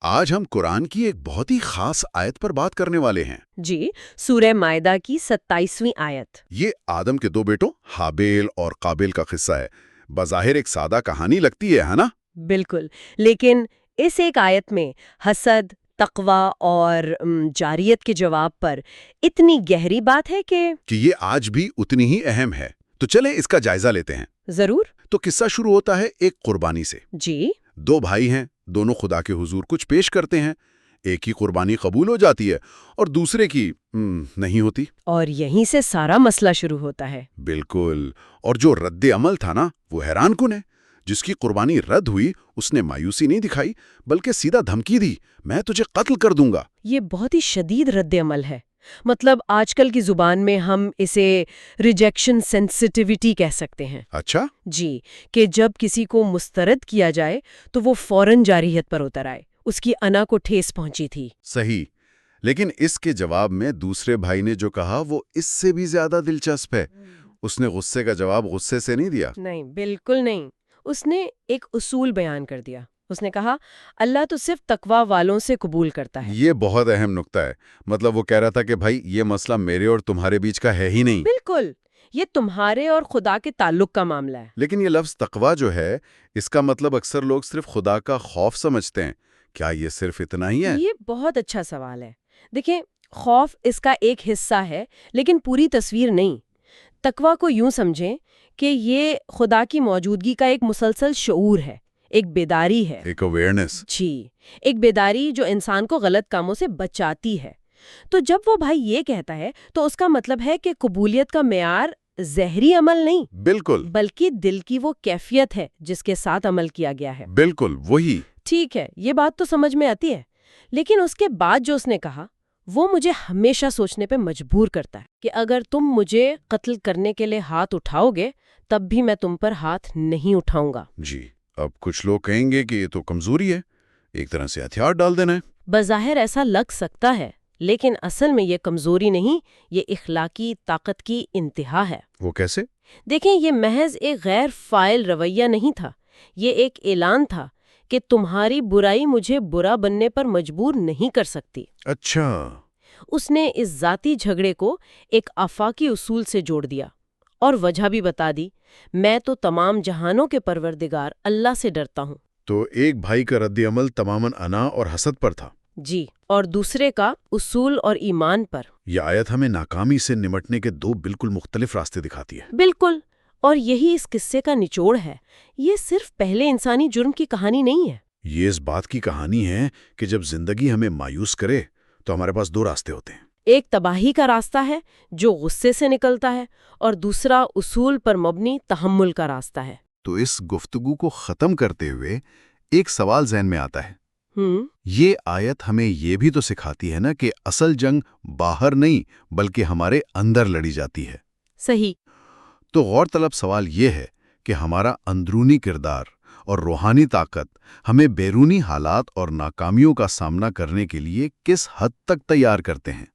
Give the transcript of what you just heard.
آج ہم قرآن کی ایک بہت ہی خاص آیت پر بات کرنے والے ہیں۔ جی، سورہ مائدہ کی 27ویں آیت۔ یہ آدم کے دو بیٹوں ہابیل اور قابیل کا قصہ ہے۔ بظاہر ایک سادہ کہانی لگتی ہے نا؟ بالکل، لیکن اس ایک آیت میں حسد، تقوی اور جاریت کے جواب پر اتنی گہری بات ہے کہ یہ آج بھی اتنی ہی اہم ہے۔ تو چلیں اس کا جائزہ لیتے ہیں۔ ضرور۔ تو قصہ شروع ہوتا ہے ایک قربانی سے۔ جی۔ دو بھائی ہیں، دونوں خدا کے حضور کچھ پیش کرتے ہیں۔ ایک کی قربانی قبول ہو جاتی ہے اور دوسرے کی نہیں ہوتی۔ اور یہیں سے سارا مسئلہ شروع ہوتا ہے۔ بالکل، اور جو رد عمل تھا نا وہ حیران کن ہے۔ جس کی قربانی رد ہوئی اس نے مایوسی نہیں دکھائی بلکہ سیدھا دھمکی دی، میں تجھے قتل کر دوں گا۔ یہ بہت ہی شدید رد عمل ہے۔ مطلب آج کل کی زبان میں ہم اسے ریجیکشن سینسٹیوٹی کہہ سکتے ہیں۔ اچھا؟ جی، کہ جب کسی کو مسترد کیا جائے تو وہ فوراً جارحیت پر اتر آئے۔ اس کی انا کو ٹھیس پہنچی تھی۔ صحیح، لیکن اس کے جواب میں دوسرے بھائی نے جو کہا وہ اس سے بھی زیادہ دلچسپ ہے۔ اس نے غصے کا جواب غصے سے نہیں دیا۔ نہیں، بالکل نہیں۔ اس نے ایک اصول بیان کر دیا۔ اس نے کہا اللہ تو صرف تقوی والوں سے قبول کرتا ہے۔ یہ بہت اہم نکتہ ہے۔ مطلب وہ کہہ رہا تھا کہ بھائی یہ مسئلہ میرے اور تمہارے بیچ کا ہے ہی نہیں۔ بالکل، یہ تمہارے اور خدا کے تعلق کا معاملہ ہے۔ لیکن یہ لفظ تقوی جو ہے اس کا مطلب اکثر لوگ صرف خدا کا خوف سمجھتے ہیں۔ کیا یہ صرف اتنا ہی ہے؟ یہ بہت اچھا سوال ہے۔ دیکھیں، خوف اس کا ایک حصہ ہے لیکن پوری تصویر نہیں۔ تقوی کو یوں سمجھیں کہ یہ خدا کی موجودگی کا ایک مسلسل شعور ہے، ایک بیداری ہے۔ ایک اویئرنس۔ جی، ایک بیداری جو انسان کو غلط کاموں سے بچاتی ہے۔ تو جب وہ بھائی یہ کہتا ہے تو اس کا مطلب ہے کہ قبولیت کا معیار ظاہری عمل نہیں، بالکل، بلکہ دل کی وہ کیفیت ہے جس کے ساتھ عمل کیا گیا ہے۔ بالکل وہی۔ ٹھیک ہے، یہ بات تو سمجھ میں آتی ہے، لیکن اس کے بعد جو اس نے کہا وہ مجھے ہمیشہ سوچنے پہ مجبور کرتا ہے کہ اگر تم مجھے قتل کرنے کے لیے ہاتھ اٹھاؤ گے تب بھی میں تم پر ہاتھ نہیں اٹھاؤں گا۔ جی، اب کچھ لوگ کہیں گے کہ یہ تو کمزوری ہے، ایک طرح سے ہتھیار ڈال دینا ہے۔ بظاہر ایسا لگ سکتا ہے، لیکن اصل میں یہ کمزوری نہیں، یہ اخلاقی طاقت کی انتہا ہے۔ وہ کیسے؟ دیکھیں، یہ محض ایک غیر فاعل رویہ نہیں تھا، یہ ایک اعلان تھا کہ تمہاری برائی مجھے برا بننے پر مجبور نہیں کر سکتی۔ اچھا۔ اس نے اس ذاتی جھگڑے کو ایک آفاقی اصول سے جوڑ دیا اور وجہ بھی بتا دی، میں تو تمام جہانوں کے پروردگار اللہ سے ڈرتا ہوں۔ تو ایک بھائی کا رد عمل تماماً انا اور حسد پر تھا۔ جی، اور دوسرے کا اصول اور ایمان پر۔ یہ آیت ہمیں ناکامی سے نمٹنے کے دو بالکل مختلف راستے دکھاتی ہے۔ بالکل، اور یہی اس قصے کا نچوڑ ہے۔ یہ صرف پہلے انسانی جرم کی کہانی نہیں ہے۔ یہ اس بات کی کہانی ہے کہ جب زندگی ہمیں مایوس کرے تو ہمارے پاس دو راستے ہوتے ہیں۔ ایک تباہی کا راستہ ہے جو غصے سے نکلتا ہے، اور دوسرا اصول پر مبنی تحمل کا راستہ ہے۔ تو اس گفتگو کو ختم کرتے ہوئے ایک سوال ذہن میں آتا ہے۔ یہ آیت ہمیں یہ بھی تو سکھاتی ہے نا کہ اصل جنگ باہر نہیں بلکہ ہمارے اندر لڑی جاتی ہے۔ صحیح۔ تو غور طلب سوال یہ ہے کہ ہمارا اندرونی کردار اور روحانی طاقت ہمیں بیرونی حالات اور ناکامیوں کا سامنا کرنے کے لیے کس حد تک تیار کرتے ہیں۔